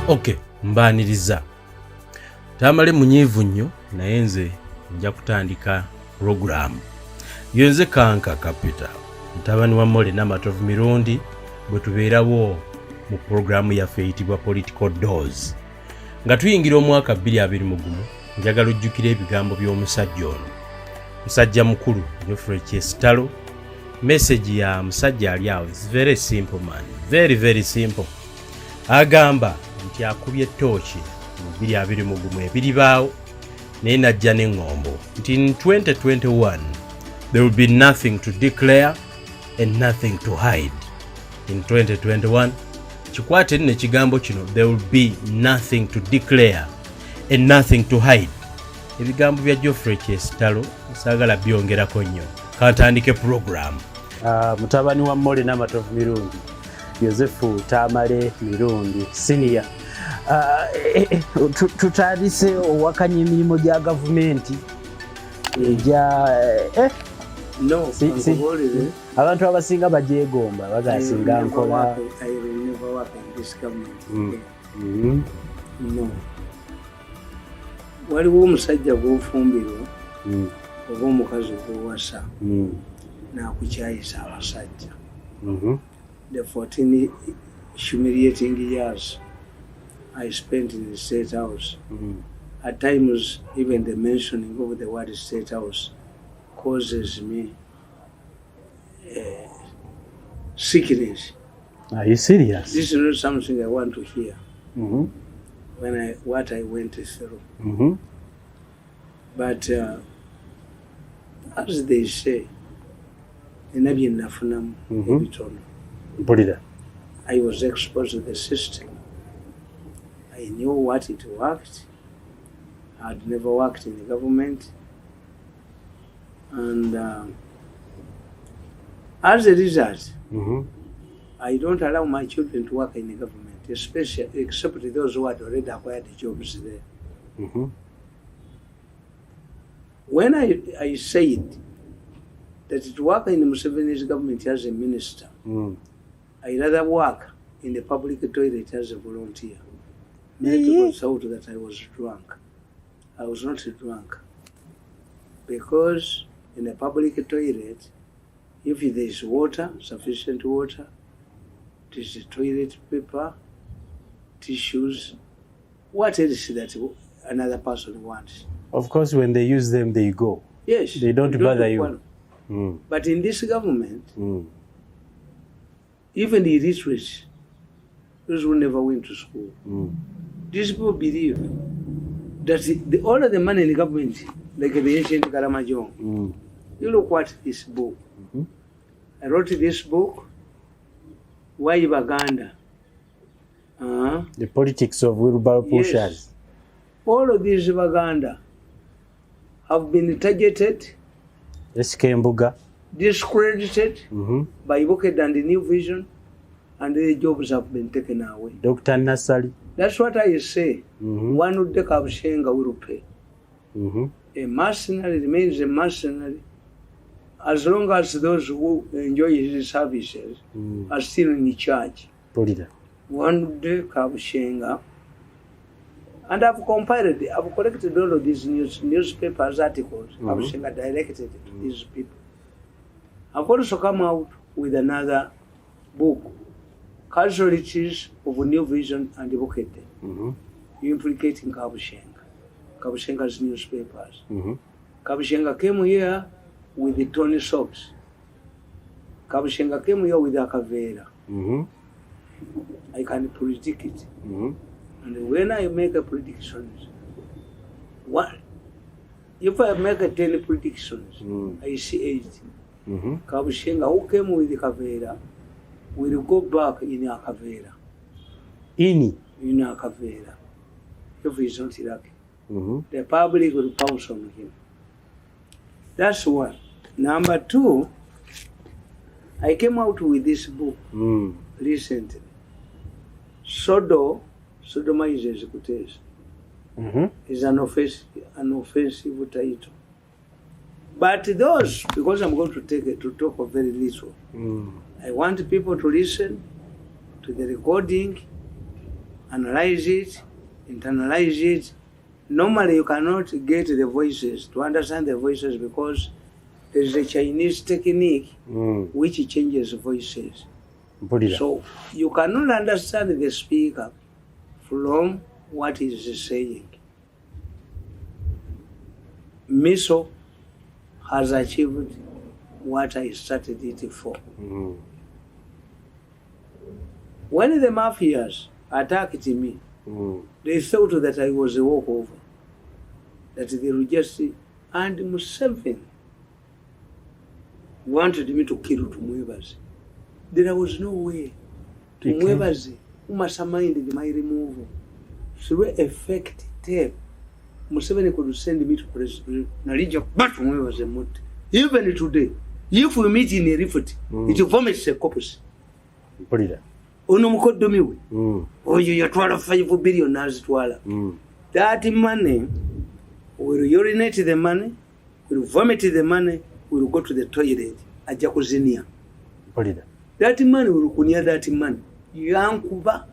Okay, mbaniriza. Tamale munyivu nnyo naye nze nja kutandika program. Yonze Kanka Capital. Mutabani wa Mole Namatovu mirundi bwe tubeerawo mu programu yaffe eyitibwa Political Doors. Nga tuyingira omwaka 2021 njagala ojjukira ebigambo by'omusajja ono. Musajja mukulu Geoffrey Chestalo. Message ya musajja ali awo is very simple man. Very very simple. Agamba nti akubye tochi mu 2021 ebiribaawo naye najja n'eŋŋombo nti in 2021 there will be nothing to declare and nothing to hide. In 2021 kikwate ne kigambo kino, there will be nothing to declare and nothing to hide. Ebigambo bya Geoffrey Chestalo saagala byongerako nnyo. Kantandike program. Mutabani wa Mole Namatovu mirundi Yozefu Tamale mirundi senior. Tutandise owakanya emirimu gya gavumenti no abantu abasinga bagyegomba bagasinga nkola. No, waliwo omusajja gw'ofumbirwa oba omukazi gw'owasa n'akukyayisa abasajja. The 14 humiliating years I spent in the State House. At times, even the mentioning of the word State House causes me sickness. Are you serious? This is not something I want to hear. What I went through. But as they say, I was exposed to the system. I knew what it worked. I had never worked in the government. And as a result, I don't allow my children to work in the government, especially except those who had already acquired jobs there. When I said that to work in Museveni's government as a minister, I rather work in the public toilet as a volunteer. Many people thought that I was drunk. I was not drunk. Because in a public toilet, if there is water, sufficient water, it is toilet paper, tissues, what else that another person wants. Of course, when they use them, they go. Yes. They don't bother you. But in this government, even the illiterate, those who never went to school, these people believe that all of the money in the government, like the ancient Karamajong, you look what this book. I wrote this book, Why Baganda. The politics of wheelbarrow pushers. Yes. All of these Baganda have been targeted, discredited by Buked and the New Vision, and the jobs have been taken away. Dr. Nassali. That's what I say. One would take up Shenga will pay. A mercenary remains a mercenary as long as those who enjoy his services are still in charge. One would take up Shenga. And I've compiled, I've collected all of these newspapers articles. I've directed to these people. I've also come out with another book, Casualties of New Vision and Buked, implicating Kabushenga, Kabushenga's newspapers. Kabushenga came here with the Tony Socks. Kabushenga came here with Akavera. I can predict it. And when I make a prediction, if I make 10 predictions, I see 8. Kabushenga, who came with the Kavera, will go back in Akavera. In Akavera. If he's not lucky. The public will pounce on him. That's one. Number 2, I came out with this book recently. Sodomizes Kutes. is an offensive title. But those, because I'm going to talk of very little, I want people to listen to the recording, analyze it, internalize it. Normally you cannot get the voices, to understand the voices, because there is a Chinese technique which changes voices. So you cannot understand the speaker from what he is saying. Miso has achieved what I started it for. When the mafias attacked me, they thought that I was a walkover, that they would just say, and Museveni wanted me to kill Tumwebaze. There was no way. Tumwebaze, who must have minded my removal, through effect tape, Museveni could send me to President Narija, but Tumwebaze mut. Even today, if we meet in a refit, it vomits a corpus. Onomukodomiwe. Oyo yatwala 5 billion azitwala. That money will urinate the money, will vomit the money, will go to the toilet. Ajja kuzinia. That money will kunia that money. Yankuba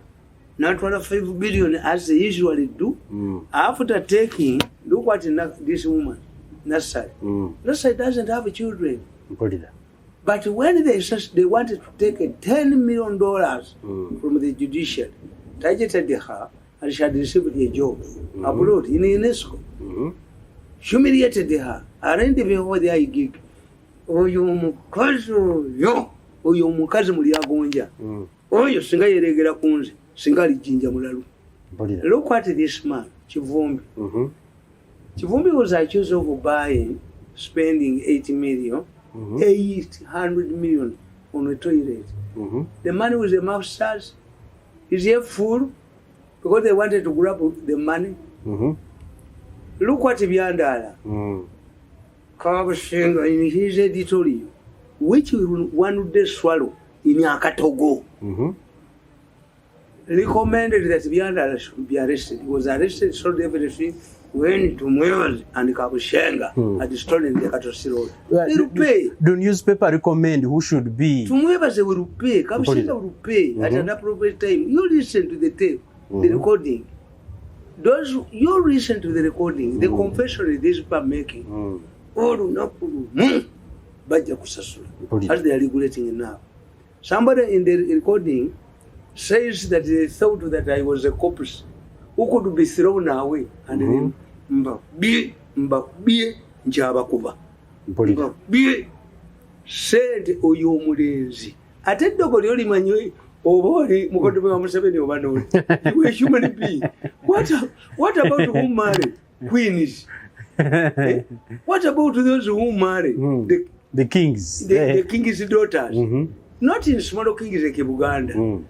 natwala 5 billion as they usually do. After taking, look what this woman, Nasai. Nasai doesn't have children. But when they wanted to take $10 million from the judiciary, targeted her, and she had received a job abroad in UNESCO. Humiliated her, arranged before the gig. Oyo mukazi muli agonja. Oyo singa yeregera kunze, singa lijinja mulalu. Look at this man, Chivumbi. Chivumbi was accused of spending 80 million. 800 million on a toilet. The money was a mobsters. Is he a fool? Because they wanted to grab the money. Look what Byandala. Kabashenga in his editorial, which one would swallow in Yakatogo. Recommended that Byandala should be arrested. He was arrested, sold everything. When Tumwebaze and Kabashenga had stolen the Katosi road. They will pay. The newspaper recommend who should be. Tumwebaze will pay. Kabashenga will pay at an appropriate time. You listen to the tape, the recording. You listen to the recording, the confession these people are making. As they are regulating it now. Somebody in the recording says that they thought that I was a corpse who could be thrown away, and then Mbakbie Njabakuba. Mbakbie said Oyo Mulenzi. Ate dogo lyoli manyi obori mukodomo wa Museveni obano. You a human being. What about who marry queens? What about those who marry the kings? The king's daughters. Not in small kings like Buganda,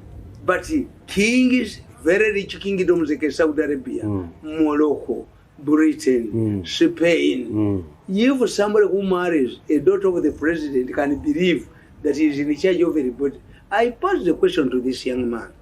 but kings, very rich kingdoms like Saudi Arabia, Morocco, Britain, Spain. If somebody who marries a daughter of the president can believe that he is in charge of everybody, I pose the question to this young man.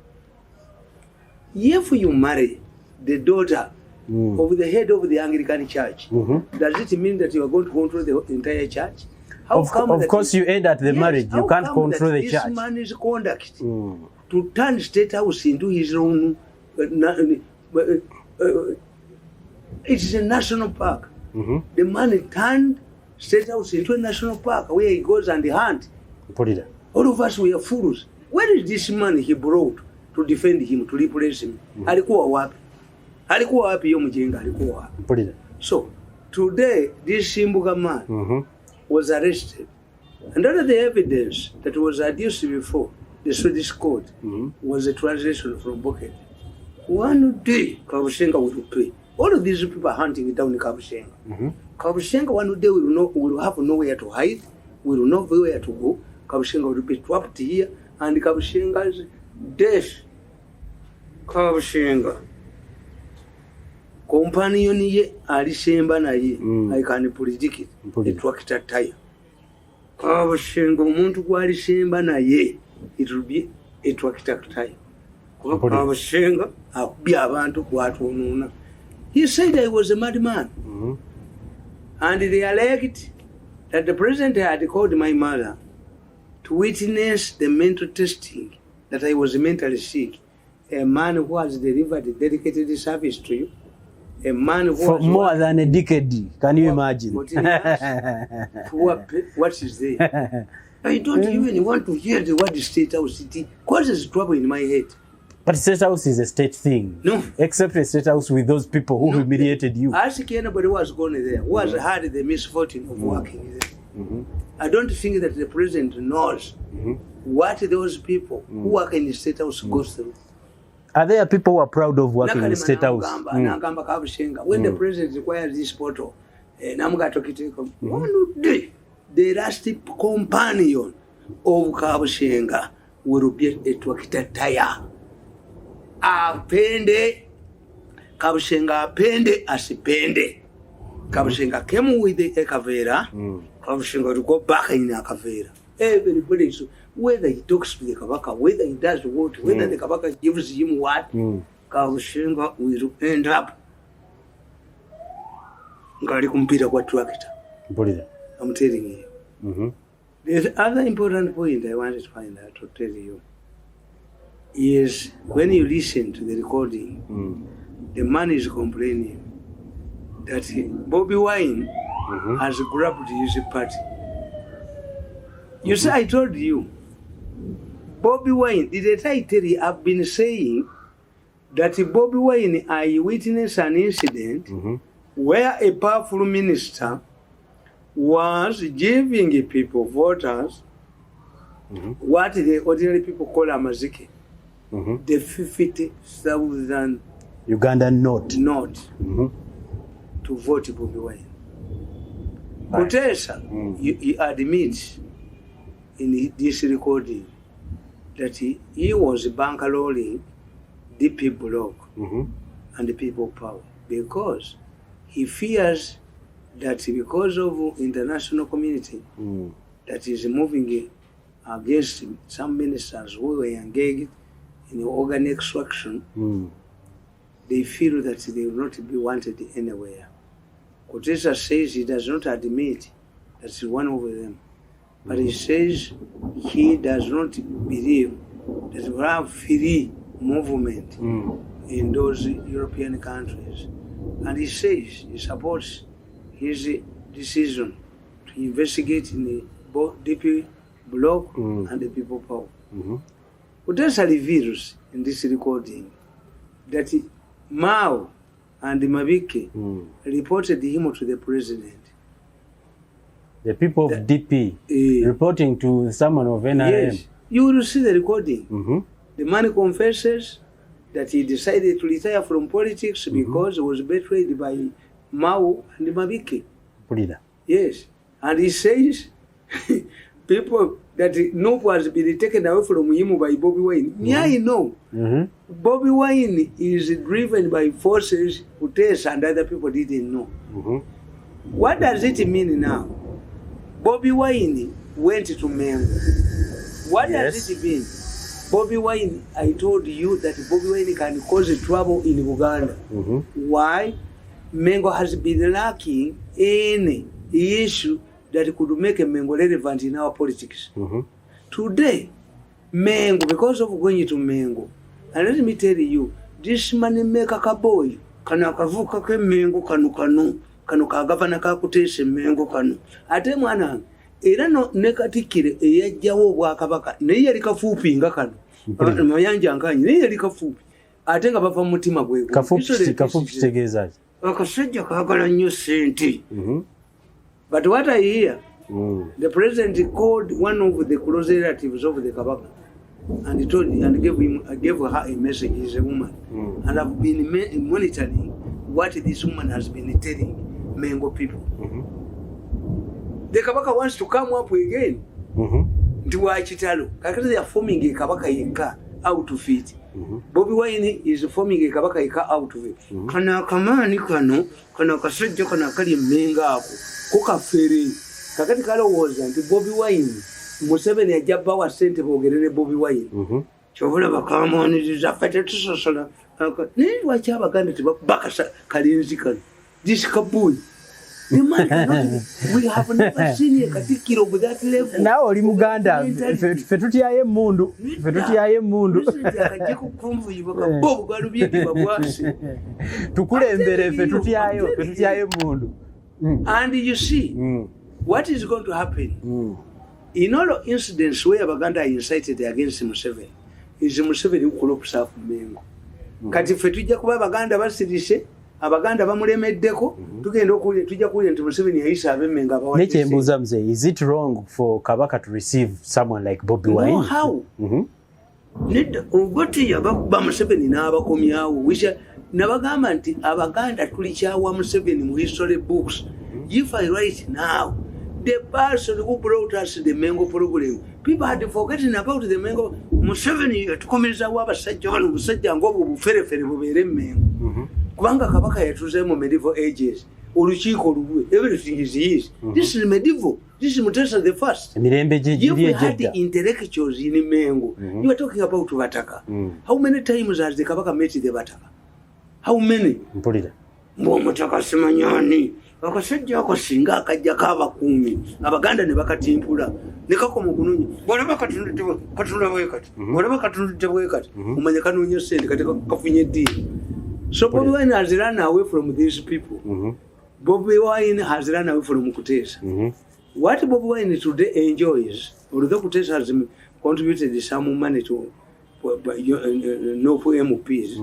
If you marry the daughter of the head of the Anglican Church, does it mean that you are going to control the entire church? Of course, you end at the marriage. You can't control the church. This man is conduct to turn State House into his own. It's a national park. The man turned State House into a national park where he goes and hunt. All of us were fools. Where is this man he brought to defend him, to replace him? Alikuwa wapi? Alikuwa wapi yo mjinga? Alikuwa wapi? So today this Simbuga man was arrested, and under the evidence that was adduced before the Swedish court was a translation from Bucket. One day Kabashenga will pay. All of these people are hunting down Kabashenga. Kabashenga one day will have nowhere to hide, will not know where to go. Kabashenga will be trapped here, and Kabashenga's death. Kabashenga companion ye alisemba naye, I can predict it. It worked at tire. Kabashenga omuntu gwalisemba naye, it will be a tractor tire. Kabashenga akubya abantu kwatwonona. He said I was a madman. And they alleged that the president had called my mother to witness the mental testing, that I was mentally sick. A man who has delivered a dedicated service to you. A man who for more than a decade. Can you imagine? What is there? I don't even want to hear the word state house. It causes trouble in my head. But state house is a state thing. No. Except a state house with those people who humiliated you. Ask anybody who has gone there, who has had the misfortune of working there. I don't think that the president knows what those people who work in the state house go through. Are there people who are proud of working in the state house? When the president requires this photo, one day, the last companion of Kabushenga will be a Twakitataya. Apende, Kabushenga apende asipende. Kabushenga came with the Ekavera, Kabushenga to go back in Akavera. Everybody, so whether he talks to the Kabaka, whether he does what, whether the Kabaka gives him what, Kabushenga will end up. Ngari kumpira kwa Twakita. I'm telling you. There's other important point I wanted to find out to tell you. Is when you listen to the recording, the man is complaining that Bobby Wine has grabbed his party. You see, I told you, Bobby Wine, did I tell you, I've been saying that Bobby Wine, I witnessed an incident where a powerful minister was giving people, voters, what the ordinary people call a mazike. The 50,000 Ugandan note to vote Bobby Wine. Kutesa, he admits in this recording that he was bankrolling DP Block and the People Power because he fears that because of international community that is moving against some ministers who were engaged in organ extraction, they feel that they will not be wanted anywhere. Kutesa says he does not admit that's one of them, but he says he does not believe that we have free movement in those European countries. And he says he supports his decision to investigate in both DP Block and the People Power. Kutesa reveals in this recording that Mao and Mabike reported him to the president. The people of DP reporting to someone of NRM. Yes, you will see the recording. The man confesses that he decided to retire from politics because he was betrayed by Mao and Mabike. Yes, and he says people that Nobu has been taken away from him by Bobby Wine. I know. Bobby Wine is driven by forces Kutesa and other people didn't know. What does it mean now? Bobby Wine went to Mengo. What does it mean? Bobby Wine, I told you that Bobby Wine can cause trouble in Uganda. Why? Mengo has been lacking any issue that could make a Mengo relevant in our politics. Today, Mengo, because of going to Mengo, and let me tell you, this money maker boy, kana kavuka ke Mengo kanu kagavana kakutese Mengo kanu. Ate mwana, era no nekatikire eyajawo bwakabaka naye yali kafupi nga kano. Mayanja nkanyi naye yali kafupi. Ate nga bava mutima gwe. Kafupi kitegeeza. Akasajja kaagala nnyo sente. But what I hear, the president called one of the close relatives of the Kabaka and he told and gave her a message. He's a woman, and I've been monitoring what this woman has been telling Mengo people. The Kabaka wants to come up again. To Wachitalo, they are forming a Kabaka yeka out of it. Bobby Wine is forming a Kabaka yeka out of it. Kana kamani kano, kana kasajja kana kali menga hapo. Kuka feri. Kakati kalo was and Bobby Wine. Museveni ajaba wa sente bogerere Bobby Wine. Chovola bakamoni is affected to social naye lwaki abaganda tebakubaka kalenzi kano disikaboyi we have never seen a katikkiro of that level. Nawe oli muganda ffe tutyayo emmundu akajja kukumvuyibaka bo bugalubyedibwa bwasi tukulembere ffe tutyayo emmundu. And you see what is going to happen in all incidents where Abaganda are incited against Museveni is Museveni ukulopusa Mengo. Kati ffe tujja kuba Abaganda basirise Abaganda bamulemeddeko tugenda tujja kuwulira nti Museveni yayisa ab'Emmengo abawadde. Nekyembuuza mzee, is it wrong for Kabaka to receive someone like Bobi Wine? No, how? Nedda ogoti yabakuba Museveni n'abakomyawo nabagamba nti Abaganda tulikyawa Museveni mu history books. If I write now, the person who brought us the Mengo program, people had forgotten about the Mengo. Museveni yatukomerezawo abasajja bano obusajja ng'obwo buferefere bubeere Mengo. Kubanga Kabaka yatuze mu medieval ages. Olukiiko lulwe. Everything is his. This is medieval. This is Mutesa the first. Emirembe gy'egyedda. If we had the intellectuals in Mengo, you are talking about Bataka. How many times has the Kabaka met the Bataka? How many? Mpulira. Mutaka simanyani. Akasajja akasinga akajja k'abakuumi Abaganda ne bakatimpula ne kakoma okunoonya bw'ona bakatunda bwekati bw'ona bakatunda bwekati omanya kanoonya ssente kati kafunye eddiini. So Bobi Wine has run away from these people. Bobi Wine has run away from Kuteesa. What Bobi Wine today enjoys, although Kuteesa has contributed some money to MPs,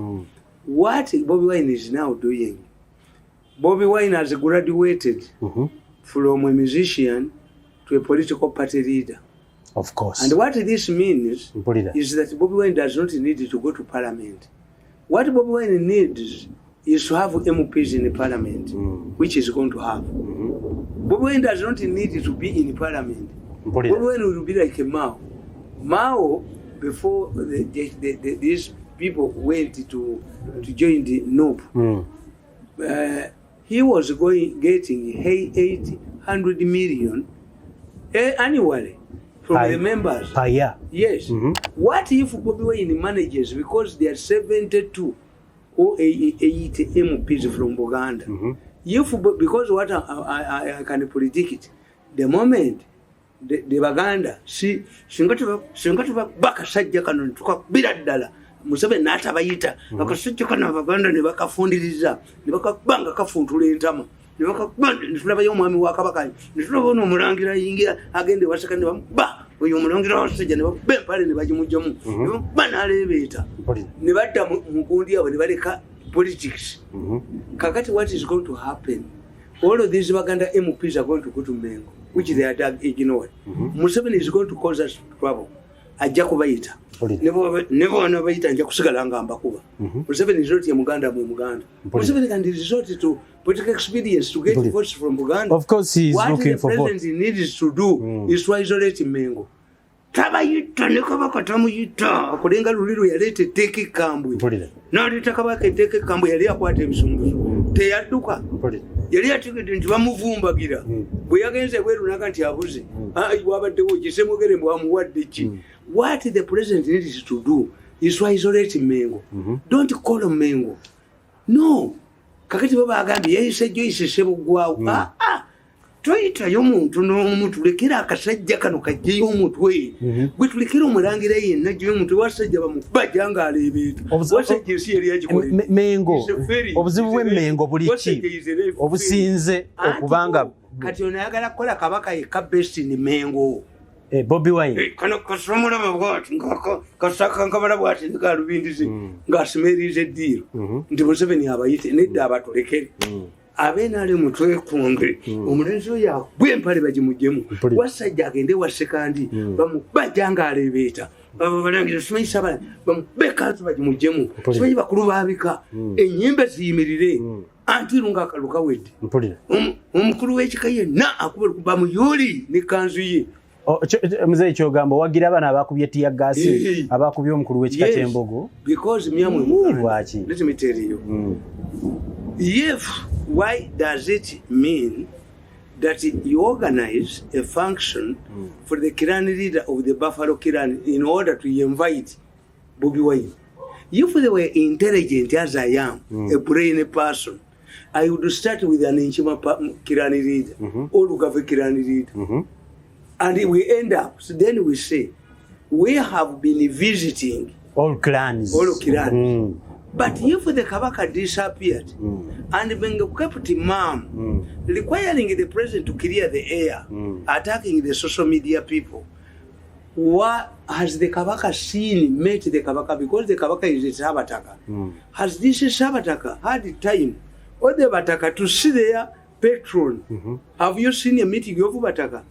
what Bobi Wine is now doing, Bobi Wine has graduated from a musician to a political party leader. Of course. And what this means is that Bobi Wine does not need to go to parliament. What Bobi Wine needs is to have MPs in the parliament, which is going to have. Bobi Wine does not need to be in parliament. Bobi Wine will be like a Mao. Mao, before these people went to join the NOP, he was getting 800 million annually from the members. Per year. Yes. What if Bobi Wine manages, because there are 72 or 8 MPs from Buganda, because what I can predict it, the moment the Baganda singatuba bakasajja kano tukabira ddala Museveni n'atabayita akasajja kano Abaganda ne bakafundiriza ne bakabanga kafuntula entama ne bakabanga ne tulabayo omwami wa Kabaka ne tulaba omulangira yingira agende waseka ne ba oyo omulangira wasajja ne bempale ne bajimujjamu ne banalebeeta ne badda mu gundi abo ne baleka politics. Kakati what is going to happen? All of these Baganda MPs are going to go to Mengo, which they are ignored. Museveni is going to cause us trouble. Ajja kubayita. Never anabayita ajja kusigala nga mbakuba. Museveni is not a Muganda mu Muganda. Museveni can resort to political experience to get votes from Buganda. Of course he is looking for votes. What the president needs to do is to isolate Mengo. Tabayita ne Kabaka tamuyita akulenga luliro yalete teke kambwe. N'aleta Kabaka teke kambwe yali akwata ebisumbuzo. Teyadduka. Yali ategedde nti bamuvumbagira. Bwe yagenze bweru naka nti abuze. Wabaddewo gisemogere bwamuwadde ki. What the president needs to do is to isolate Mengo. Don't call him Mengo. No. Kakati baba agambye yayise Joyce Sebugwawo. Toyita y'omuntu n'omuntu lekera akasajja kano kajjeyo omutwe gwe tulekera omulangira yenna gyeyo omuntu wasajja bamubajja ng'aleebeeta wasajja ensi yali yagikolera Mengo obuzibu bw'Emmengo buli ki obusinze okubanga kati ono ayagala kukola Kabaka yekka best in Mengo. Bobi Wine kano kasomulaba bwati kasaka nkabala bwati ngalubindize ng'asimeriza eddiiro nti Museveni abayite nedda abatulekere abenaali mutwe kumbe omulenzi oyo agw'empale bagimuggyemu wasajja agende wasekandi bamubajja ng'aleebeeta balangira simanyisa bala bamubekaazi bagimuggyemu simanyi bakulu baabika ennyimbe ziyimirire antiru ng'akalulu kawedde omukulu w'ekika yenna akuba bamuyuli n'ekkanzu ye. Mzee kyogamba wagira abana abakubye tiya gasi abakubye omukulu w'ekika ky'Embogo because myamwe lwaki let me tell you why does it mean that you organize a function for the clan leader of the Buffalo clan in order to invite Bobi Wine? If they were intelligent as I am, a brainy person, I would start with an Inchima Kirani reader or Lukafe Kirani reader. And we end up, so then we say, we have been visiting all clans. But if the Kabaka disappeared and being kept mum, requiring the president to clear the air, attacking the social media people, what has the Kabaka seen met the Kabaka? Because the Kabaka is a Sabataka. Has this Sabataka had the time or the Bataka to see their patron? Have you seen a meeting of Bataka?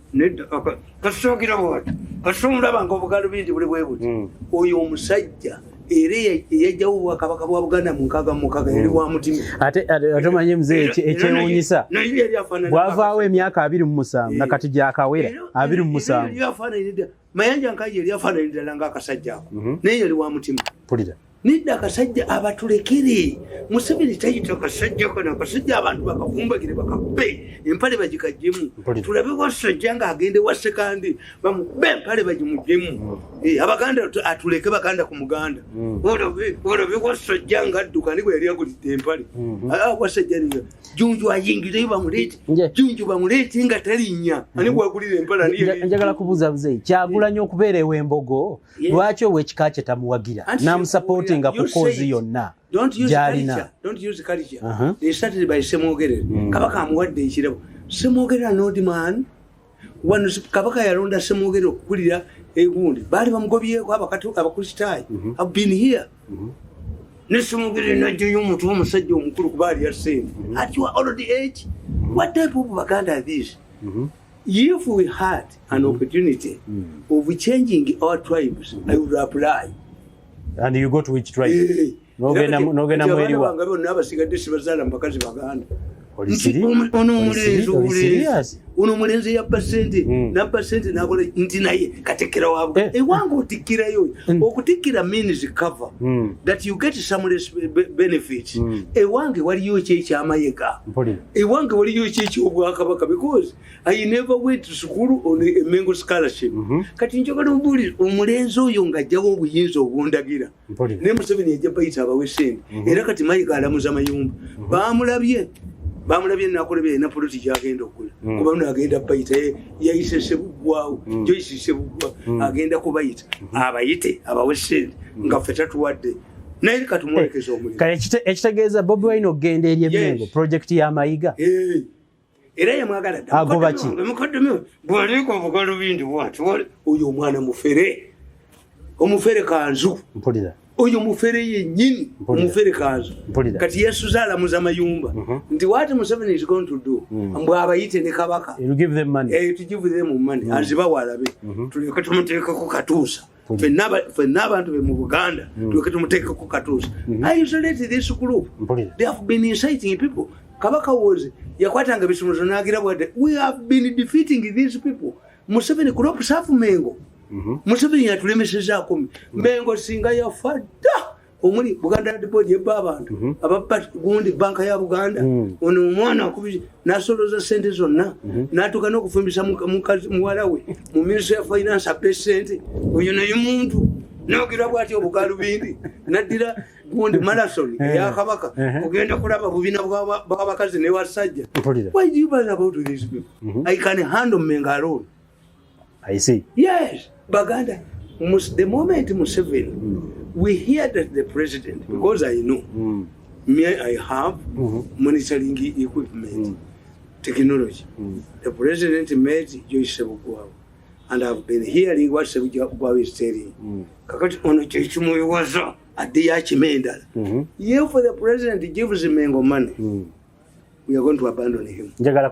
Ate atomanye mzee ekyewunyisa bwavaawo emyaka 27 nakati gyakawera 27 mayanja nkaje yali afaananira nga akasajja ako naye yali wa mutima pulira nidda akasajja abatulekere Museveni tayita akasajja kana akasajja abantu bakafumbagire bakabbe empale bagikajjemu tulabe wasajja nga agende wasekandi bamubbe empale bagimujjemu abaganda atuleke baganda ku muganda olabe wasajja nga adduka nigwe yali agulidde empale wasajja niyo junju ayingire bamulete junju bamulete nga talinnya ani gwagulira empale ani njagala kubuza buze Kyagulanyi okubeera ew'embogo lwaki ow'ekika kye tamuwagira namusupportinga ku cause yonna gyalina. Don't use culture. They started by Semogere. Kabaka amuwadde ekirabo. Semogere not man. Wano Kabaka yalonda Semogere okukulira egundi. Baali bamugobyeko abakristaayo. Have been here. Ne Semogere najjayo omuntu omusajja omukulu kubaali yasembe. At your old age, what type of Baganda are these? If we had an opportunity of changing our tribes, I would apply. And you go to which tribe? Nogena mweriwa. N'abasigadde sibazaala mbakazi Baganda. Ono mulenzi ya pasente na pasente nakola nti naye katekera wabo ewango otikirayo okutikira means cover that you get some benefit ewange waliyo ekyamayeka ewange waliyo ekyobwakabaka because I never went to school on a Mengo scholarship kati njogala mbuli omulenzi oyo ngajjawo obuyinza obundagira ne Museveni yajja bayita abawesente era kati mayika alamuza mayumba bamulabye nakolebye na politiki agenda okula kuba no agenda bayita yayise sebugwawo joyise sebugwa agenda kubayita abayite abawesente nga feta tuwadde naye katumwekeza omuli kale ekitegeeza Bobi Wine ogenda eri emengo project ya mayiga era yamwagala agobaki mukaddeme bwaliko obugalo bindi bwati oyo omwana omufere kanzu mpulira oyo mufere yennyini omufere kanzu kati yesuzaala muzamayumba nti what Museveni is going to do mbw abayite ne Kabaka you give them money to give them money azibawo alabe tuleke tumuteekako katuusa fenna abantu be mu Buganda tuleke tumuteekako katuusa I isolate this group they have been inciting people Kabaka was yakwatanga bisumuzo n'agira bwate we have been defeating these people Museveni crop safu Mengo Museveni yatulemeseza Mengo singa yafadda omuli Buganda Depot yebba abantu abapat gundi banka ya Buganda ono omwana akubi nasoloza sente zonna natuka n'okufumbisa mukazi muwala we mu Ministry of Finance apesente oyo naye muntu n'ogira bwati obugalu bindi naddira gundi marathon ya Kabaka ogenda kulaba bubina bw'abakazi ne wasajja why do you bother about these people I can handle Mengo alone I see yes Baganda the moment Museveni we hear that the president because I know I have monitoring equipment technology the president met Joyce Sebugwawo and I've been hearing what Sebugwawo is telling kakati ono kyekimwewaza adde yakimendala if the president gives Mengo money we are going to abandon him. Njagala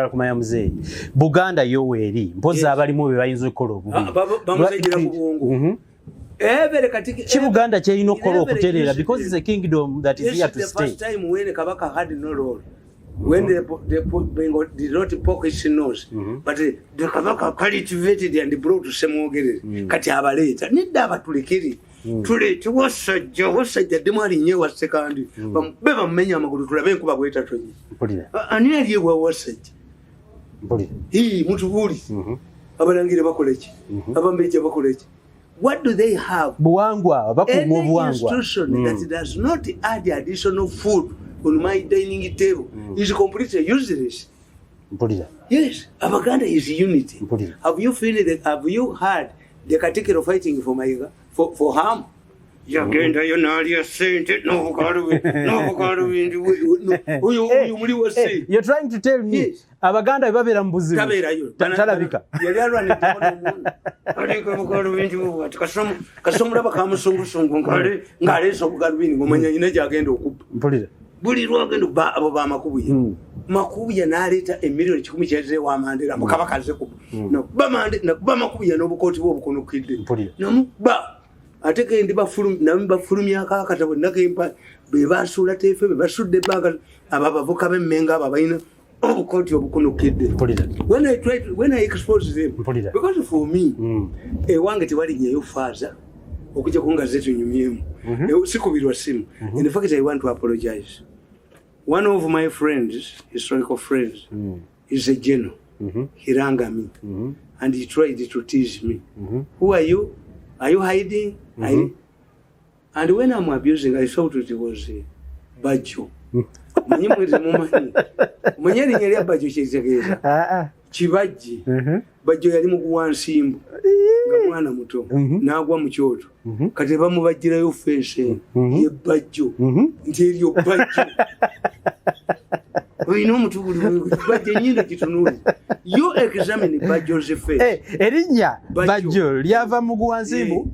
kumanya muzee Buganda yoweeri mpoza abalimu be bayinza okukola obubi bamuzegira ku bwongo Buganda kyerina okukola okutereera because it's a kingdom that is here to stay. The first time when Kabaka had no role when the Bengo did not poke his nose but the Kabaka cultivated and brought to Semogere kati abaleeta nidda abatulekere tulete wasajja demali nyewa sekandi beba mmenya amagulu tulabe enkuba bweta tonyi ani aliye bwa wasajja mutubuli abalangire bakoleki abambeje bakoleki What do they have? Buwangwa, bakuuma Any obuwangwa. institution that does not add additional food on my dining table is completely useless. Mpulira. Yes, Abaganda is unity. Mpulira. Have you heard the Katikiro fighting for Maiga? For harm? Yagenda yonalia saint no You're trying to tell me Abaganda babera mbuzi talabika yali alwana aleka mukalo bintu kasomula bakamusungu ngale so kugalubini ngomanya ine jagenda okuba mpulira buli lwagenda ba abo ba makubuya naleta emiliyoni 10 kyeze wa Mandela mukabakaze ku no ba Mandela na ba makubuya n'obukoti bw'obukonokidde no ba ateke ndi bafulumya akakatabo nakempa bebasuula tefe bebasudde baga abavuka bemmenga ababayina obukoti obukonokidde when I expose them because for me wange tewalinyeyo faaza okujja kunga zetu nyumyemu sikubirwa simu in fact I want to apologize. One of my friends, historical friends, is a general. He rang me and he tried to tease me. Who are you? Are you hiding? And when I'm abusing, I thought it was Bajo. Mwenye ninyelea Bajo chezekeza. Chibaji. Bajo yali mukuwa nsimbu. Nga mwana muto. Nagwa mu kyoto. Kati bamubajjirayo fense. Ye Bajo. Nteriyo Bajo. We know mutu Bajo nyinda kitunuli. You examine Bajo's face. Erinnya Bajo lyava muguwa nsimbu.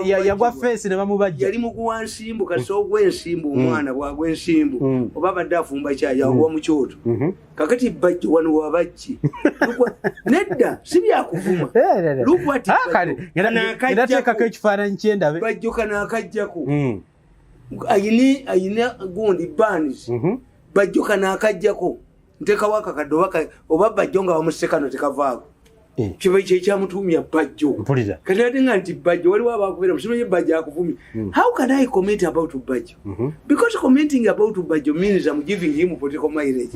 Yagwa face ne bamubajja. Yali muguwa nsimbu kaso gwensimbu omwana bwagwe nsimbu. Obaba dafumba kya yagwa mu kyoto. Kakati Bajo wano wabajji. Nedda sibya kuvuma. Lukwati. Ngenda tekako ekifaananyi kyendabe. Bajo kana akajjako. Ayina gundi banis. Bajo kana akajjako. Nteka waka kadowaka oba Bajo nga bamusekano tekavaako. Kiba kya mutumya Bajo. Mpulira. Kati nga nti Bajo wali wabakubira musimenye Bajo akuvumi. How can I comment about Bajo? Because commenting about Bajo means I'm giving him political mileage.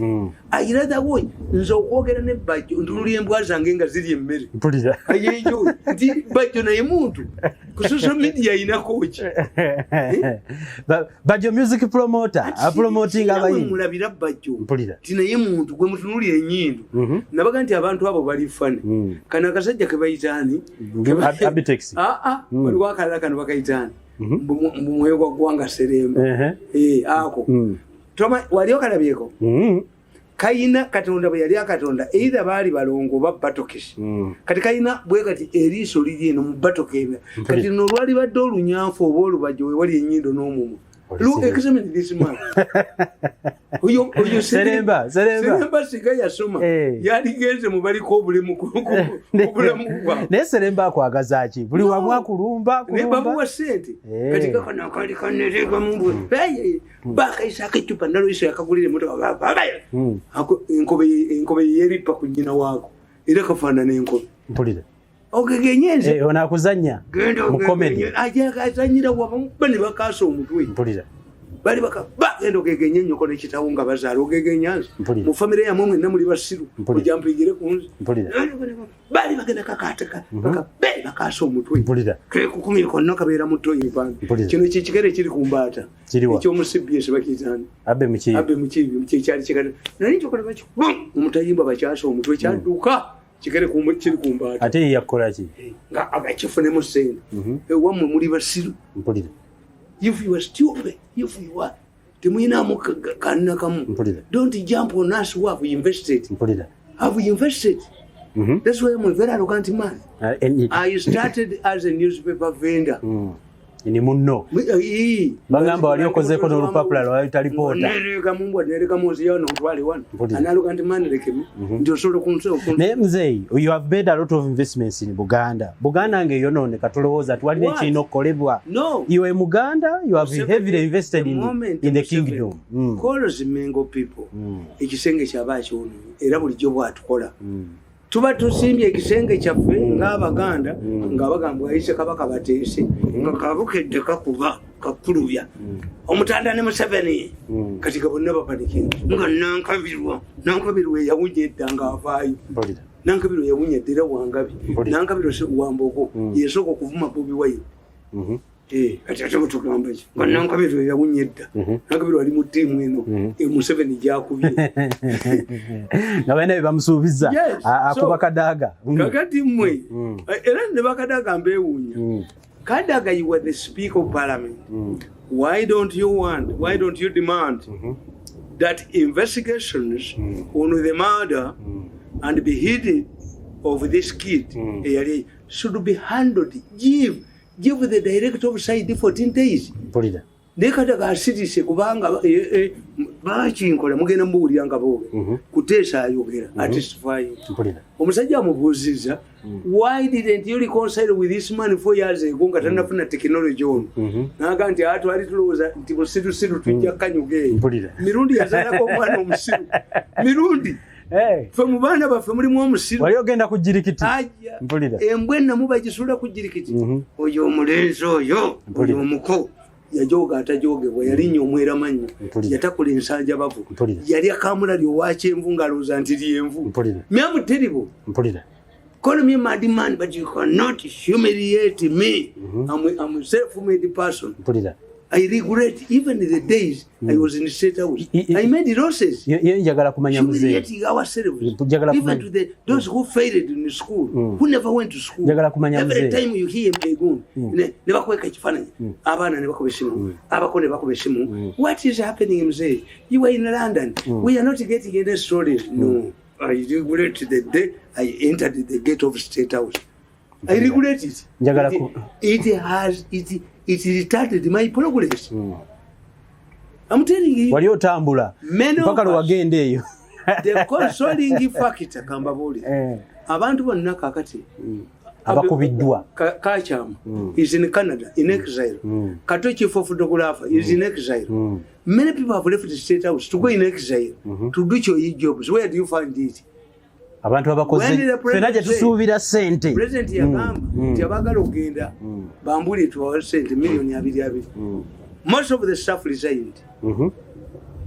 I rather way nzo kwogera ne Bajo ndululi embwa zange nga ziri emmere. Mpulira. Ayeyo nti Bajo naye muntu. Ku social media ina coach. Bajo music promoter, promoting abayi. Mulabira Bajo. Mpulira. Tinaye muntu gwe mutunulire enyindo. Nabaga nti abantu abo bali fani. Kana kasajja ke bayitani Abitex. Bali wakala kanu bakayitani. Mbumwe kwa gwanga seremba. Ako. Toma wali okalabyeko. Kayina katonda bwe yali akatonda either bali balongo ba batokisi. Kati kayina bwe kati eriso liri eno mu batokebe. Kati no lwali badde olunyanfu oba olubajo we wali enyindo n'omumu. Look, examine this man. Uyo Seremba siga yasoma. Yali genze mu bali ko buli mukubulamu kwa. Ne Seremba akwagaza ki? Buli wamu akulumba. Ne babu wa sente. Katika kana kali kanerega mumbu. Baka isaka chupa ndalo iso yakagulire moto baba. Ako inkobe yeripa kunyina wako. Ile kafana ne inkobe. Mpulira. Ogegenyenze ona kuzanya mu comedy aje akazanyira wabani bakaso omutwe mpulira bali bagenda ogegenyenyo ko nekitawunga bazalo ogegenyanze mu family ya mumwe namuli basiru kujampigire kunzi mpulira bali bagenda kakataka bali bakaso omutwe mpulira kre kukumira ko nakabera muto yipanga kino kikikere kiri kumbata ekyo musibiyese bakizana abe mukibi mukikyali kikare nani cyo kola umutayimba bakyaso omutwe kyaduka kikere kiri kumbata ate yakola ki nga agachifune musene wamwe muri basiru mpulira if you are stupid if you are temuyina mukanna kamu don't jump on us who have invested mpulira have invested that's why I'm a very arrogant man I started as a newspaper vendor ni munno bagamba wali okozeko n'olupapula lwali talipota nereka muzi yano ntwali wana analogant man lekemu ndio solo kunso ne mzee you have made a lot of investments in Buganda nge yonone katolowooza twalina kino kolebwa iwe Muganda you have heavily invested in the kingdom calls Mengo people ekisenge kyabacho era bulijjo bwatukola tuba tusimbye ekisenge kyaffe ng'Abaganda ng'abagambwa ayise kabaka bateese nga kabukedde kakuba kakulubya omutanda ne Museveni kati gabonna bapanikinga nga nankabirwa yawunye edda ng'avaayo Nankabirwa yawunyeddera Wangabi Nankabirwa Wambogo yesooka okuvuma Bobi Wine kati ate butugamba ki Nankabirwa yawunyedda Nankabirwa ali mu ttiimu eno Museveni gyakubye nga balina bye bamusuubiza akuba Kadaga kakati mmwe era ne bakadaga mbeewuunya Kadaga, you were the Speaker of Parliament. Why don't you demand that investigations on the murder and beheading of this kid should be handled? Give the direct oversight 14 days. Nekadaga asitise kubanga bakinkola mugenda mbuuliranga booge kuteesa ayogera atisify omusajja amubuuziza why didn't you reconcile with this man 4 years ago nga tanafuna technology ono naga nti atwali tulowooza nti musirusiru tujja kanyugeeyo mirundi yazaalako omwana omusiru mirundi fe mu baana baffe mulimu omusiru wali ogenda ku jirikiti embwa ennamu bagisula ku jirikiti oyo omulenzi oyo oyo omuko yajoga atajogebwa yalinnyo omwera manyo yatakula ensanja bavu yali akamula lyowakyenvu ngalooza nti lyenvu myamu terrible call me a mad man but you cannot humiliate me. I'm a self-made person. I regret even the days I was in the state house. I made losses. Humiliating ourselves. Even to those who failed in school, who never went to school. Every time you hear Mbegun, never quite kifanyi. Abana never kubeshimu. Abako never kubeshimu. What is happening in Mzee? You are in London. We are not getting any stories. No. I regret the day I entered the gate of State House. I regret it. It retarded my progress. I'm telling you. Wali otambula. Mpaka lwagende eyo. The consoling factor kambabuli. Abantu bonna kakati. Abakubiddwa. Kacham is in Canada in exile. Kato chief of photographer is in exile. Many people have left the State House to go in exile to do your jobs. Where do you find it? Abantu abakoze fena je tusuubira sente. President yagamba nti abagala ogenda bambuli tuwa sente milioni 200. Most of the staff resigned.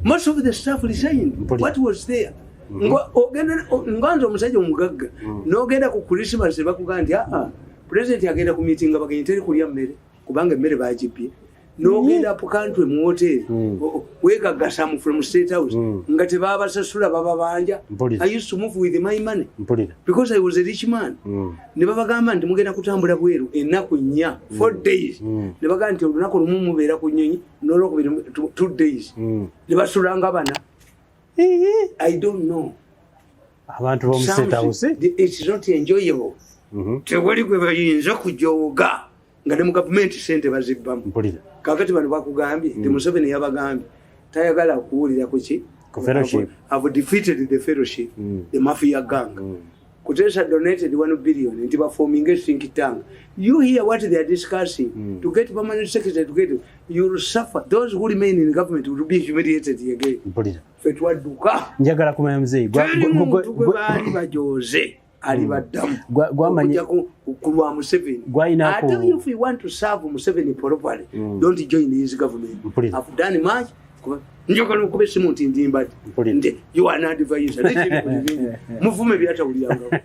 Most of the staff resigned. What was there? Nganzo omusajja omugagga n'ogenda ku Christmas bakugamba nti president agenda ku meeting abagenyi teri kulya mmere kubanga emmere bagibbye n'ogenda ku country mu hotel weegagasa mu from State House nga tebabasasula bababanja. I used to move with my money because I was a rich man. Ne babagamba nti mugenda kutambula bweru ennaku 4 days. Ne bagamba nti olunaku lumu mubeera ku nnyonyi n'olwokubiri 2 days. Ne basulanga bana. I don't know. Abantu bomu State House. It's not enjoyable. Tewali gwe bayinza kujoga nga ne mu government sente bazibbamu. Kakati bano bakugambye nti Museveni yabagambye tayagala kuwulira ku ki fellowship. I've defeated the fellowship, the mafia gang. Kutesa donated 1 billion nti forming a think tank. You hear what they are discussing to get permanent secretary to get you will suffer. Those who remain in government will be humiliated again. Fetwa duka njagala kumanya mzee gwa bajoze alibadamu gwamanya kulwa Museveni. I tell you, if you want to serve Museveni properly, don't join his government. I've done much. Njokano kubesimu nti ndimba nti you are not advisor muvume byatawuliyanga